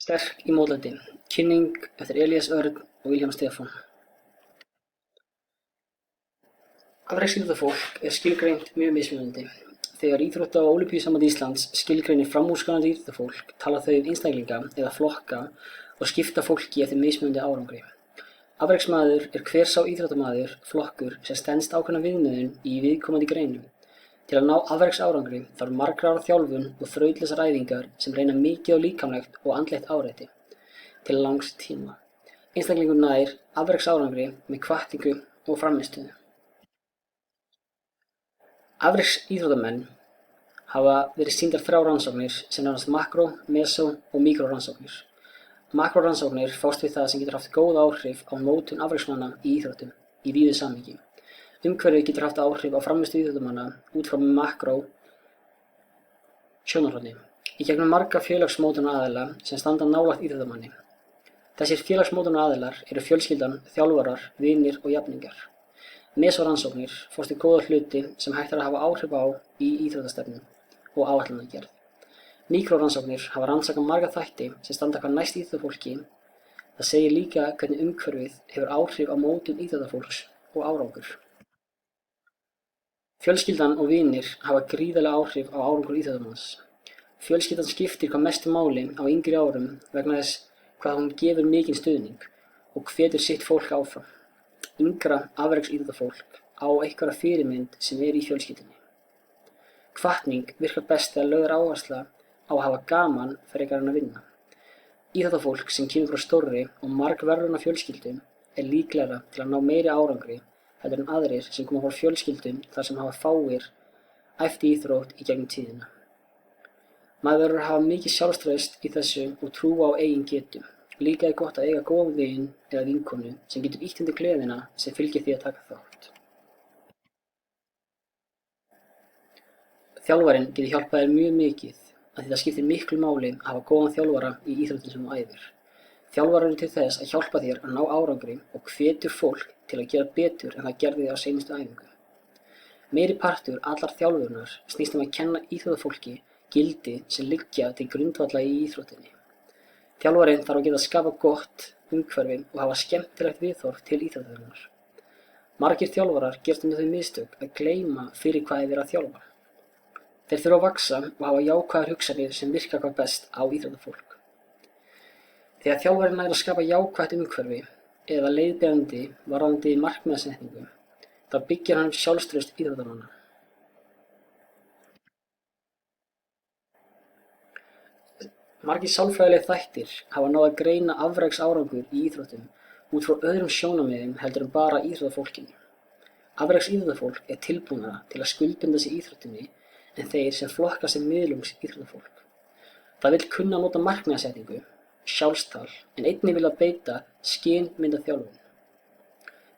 Sterk í mótlæti. Kynning eftir Elías Örn og Vilhjálm Stefán. Afreksíþróttafólk er skilgreint mjög mismunandi. Þegar Íþrótta- og Ólympíusamband Íslands skilgreinir framúrskarandi íþróttafólk tala þau einstaklinga eða flokka og skipta fólki eftir mismunandi árangri. Afreksmaður er hver sá íþróttamaður, flokkur sem stenst ákveðna viðmiðun í viðkomandi greinum. Til að ná afreksárangri þarf margra ára þjálfun og þrautlausar æfingar sem reyna mikið á líkamlegt og andlegt áreiti til langs tíma. Einstaklingur nær afreksárangri með hvatningu og frammistöðu. Afreksíþróttamenn hafa verið sýndar 3 rannsóknir sem nefnast makró-, mesó- og míkrórannsóknir. Makrórannsóknir fást við það sem getur haft góð áhrif á mótun afreksmanna í íþróttum í víðu samhengi. Umhverfið getur haft áhrif á frammistöðu íþróttamanna út frá makró sjónarhorni, í gegnum marga félagsmótunaraðila sem standa nálægt íþróttamanni. Þessir félagsmótunaraðilar eru fjölskyldan, þjálfarar, vinir og jafningjar. Mesórannsóknir fást við góða hluti sem hægt er að hafa áhrif á í íþróttastefnu og áætlanagerð. Míkrórannsóknir hafa rannsakað marga þætti sem standa hvað næst íþróttafólki. Það segir líka hvernig umhverfið hefur áhrif á mótun íþróttafólks og árangur. Fjölskyldan og vinir hafa gríðarleg áhrif á árangur íþróttamanns. Fjölskyldan skiptir hvað mestu máli á yngri árum vegna þess hvað hún gefur mikinn stuðning og hvetur sitt fólk áfram. Yngra afreksíþróttafólk á einhverja fyrirmynd sem er í fjölskyldunni. Hvatning virkar best þegar lögð er áhersla á að hafa gaman frekar en að vinna. Íþróttafólk sem kemur frá stórri og margverðlauna fjölskyldum er líklegra til að ná meiri árangri heldur en aðrir sem koma frá fjölskyldum þar sem hafa fáir æft íþrótt í gegnum tíðina. Maður verður að hafa mikið sjálfstraust í þessu og trúa á eigin getu. Líka er gott að eiga góðan vin eða vinkonu sem getur ýtt undir gleðina sem fylgir því að taka þátt. Þjálfarinn getur hjálpað þér mjög mikið af því það skiptir miklu máli að hafa góðan þjálfara í íþróttum sem þú æfir. Þjálfarar eru til þess að hjálpa þér að ná árangri og hvetur fólk til að gera betur en það gerði á seinustu æfingu. Meiri partur allar þjálfunar snýst að kenna íþróttafólki gildi sem liggja til grundvalla í íþróttinni. Þjálfarinn þarf að geta skapa gott umhverfi og hafa skemmtilegt viðhorf til íþróttarinnar. Margir þjálfarar gera stundum þau mistök að gleyma fyrir hvað er verið að þjálfa. Þeir þurfa að vaxa og hafa jákvæðar hugsanir sem virka hvað best á íþróttafólk. Þegar þjálfarinn nær að skapa jákvætt umhverfi eða leiðbeinandi varðandi markmiðasetningu, þá byggir hann sjálfstraust íþróttamanna. Margir sálfræðilegir þættir hafa náð að greina afreksárangur í íþróttum út frá öðrum sjónarmiðum heldur en bara íþróttafólkinu. Afreksíþróttafólk er tilbúnara til að skuldbinda sig íþróttinni en þeir sem flokka sem miðlungs íþróttafólk. Það vill kunna að nota markmiðasetningu, sjálfstal, en einnig vilja beita skynmyndaþjálfun.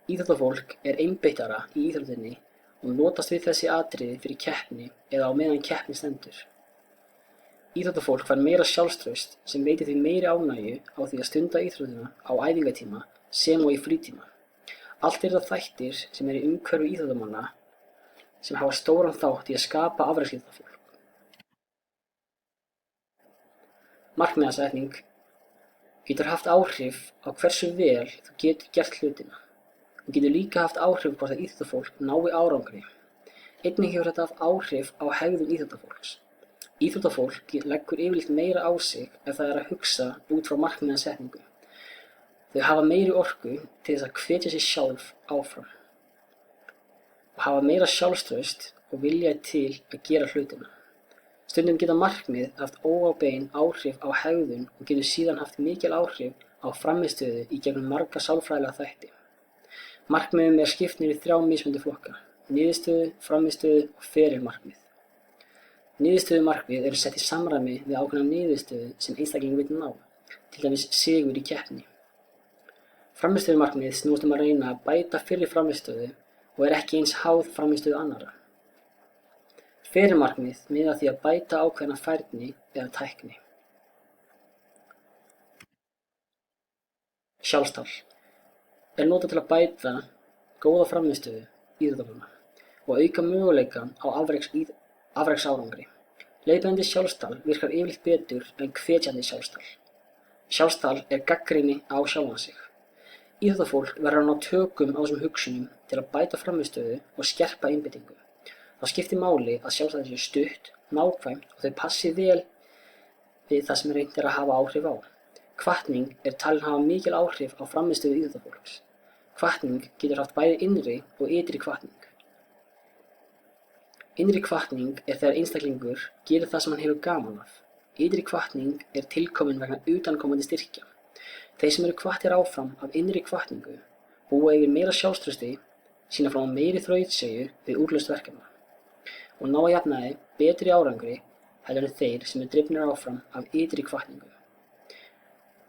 Íþróttafólk er einbeittara í íþróttinni og notast við þessi atriði fyrir keppni eða á meðan keppni stendur. Íþróttafólk fær meira sjálfstraust sem veitir því meiri ánægju á því að stunda íþróttina á æfingatíma sem og í frítíma. Allt það þættir sem í umhverfi íþróttamanna sem hafa stóran þátt í að skapa afreksíþróttafólk. Markmiðasetning getur haft áhrif á hversu vel þú getur gert hlutina. Hún getur líka haft áhrif hvort að íþróttafólk nái árangri. Einnig hefur þetta haft áhrif á hegðun íþróttafólks. Íþróttafólk leggur yfirleitt meira á sig ef það er að hugsa út frá markmiðasetningu. Þau hafa meiri orku til þess að hvetja sig sjálf áfram og hafa meira sjálfstraust og vilja til að gera hlutina. Stundum geta markmið haft óábein áhrif á hegðun og getur síðan haft mikil áhrif á frammistöðu í gegnum marga sálfræðilega þætti. Markmiðum er skipt niður í 3 mismunandi flokka: niðurstöðu, frammistöðu og ferilmarkmið. Niðurstöðumarkmið eru sett í samræmi við ákveðna niðurstöðu sem einstaklingur vill ná, til dæmis sigur í keppni. Frammistöðumarkmið snúast að reyna að bæta fyrri frammistöðu og er ekki eins háð frammistöðu annarra. Ferilmarkmið miða að því að bæta ákveðna færni eða tækni. Sjálfstal er notað til að bæta góða frammistöðu íþróttamanna og auka möguleika á afreksárangri. Leiðbeinandi sjálfstal virkar yfirleitt betur en hvetjandi sjálfstal. Sjálfstal er gagnrýni á sjálfan sig. Íþróttafólk verður að ná tökum á þessum hugsunum til að bæta frammistöðu og skerpa einbeitingu. Þá skiptir máli að sjálfstæði sé stutt, nákvæmt og þau passi vel við það sem reynt er að hafa áhrif á. Hvatning er talin hafa mikil áhrif á frammistöðu íþróttafólks. Hvatning getur haft bæði innri og ytri hvatning. Innri hvatning er þegar einstaklingur gerir það sem hann hefur gaman af. Ytri hvatning er tilkomin vegna utanaðkomandi styrkja. Þeir sem eru hvattir áfram af innri hvatningu búa yfir meira sjálfstrausti, sýna fram á meiri þrautseigju við úrlausn verkefna og ná að jafnaði betri árangri heldur en þeir sem eru drifnir áfram af ytri hvatningu.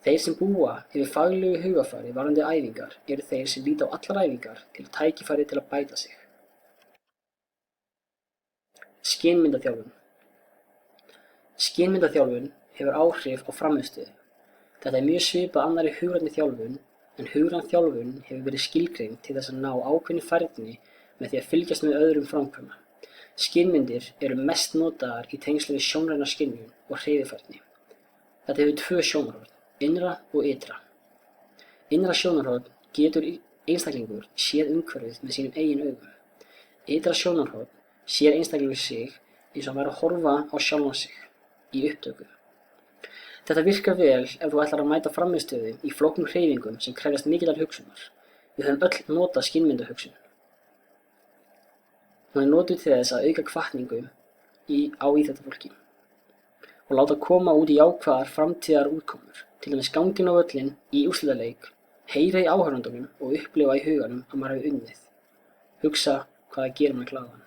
Þeir sem búa yfir faglegu hugafari varðandi æfingar eru þeir sem líta á allar æfingar til tækifæri til að bæta sig. Skynmyndaþjálfun. Skynmyndaþjálfun hefur áhrif á frammistöðu. Þetta er mjög svipað annarri hugrænni þjálfun, en hugræn þjálfun hefur verið skilgreind til þess að ná ákveðinni færni með því að fylgjast með öðrum framkvæma. Skynmyndir eru mest notaðar í tengslum við sjónræna skynjun og hreyfifærni. Þetta hefur tvö sjónarhorn, innra og ytra. Innra sjónarhorn getur einstaklingur séð umhverfið með sínum eigin augum. Ytra sjónarhorn sér einstaklingur sig eins og hann væri að horfa á sjálfan sig í upptöku. Þetta virkar vel ef þú ætlar að mæta frammistöðu í flóknum hreyfingum sem krefjast mikillar hugsunar. Við höfum öll notað skynmyndahugsun. Hún er notuð til þess að auka hvatningu á íþróttafólki og láta koma út í jákvæðar framtíðar útkomur, til dæmis ganginn á völlinn í úrslitaleik, heyra í áhorfendunum og upplifa í huganum að maður hefur unnið. Hugsa hvað það gerir mann glaðan.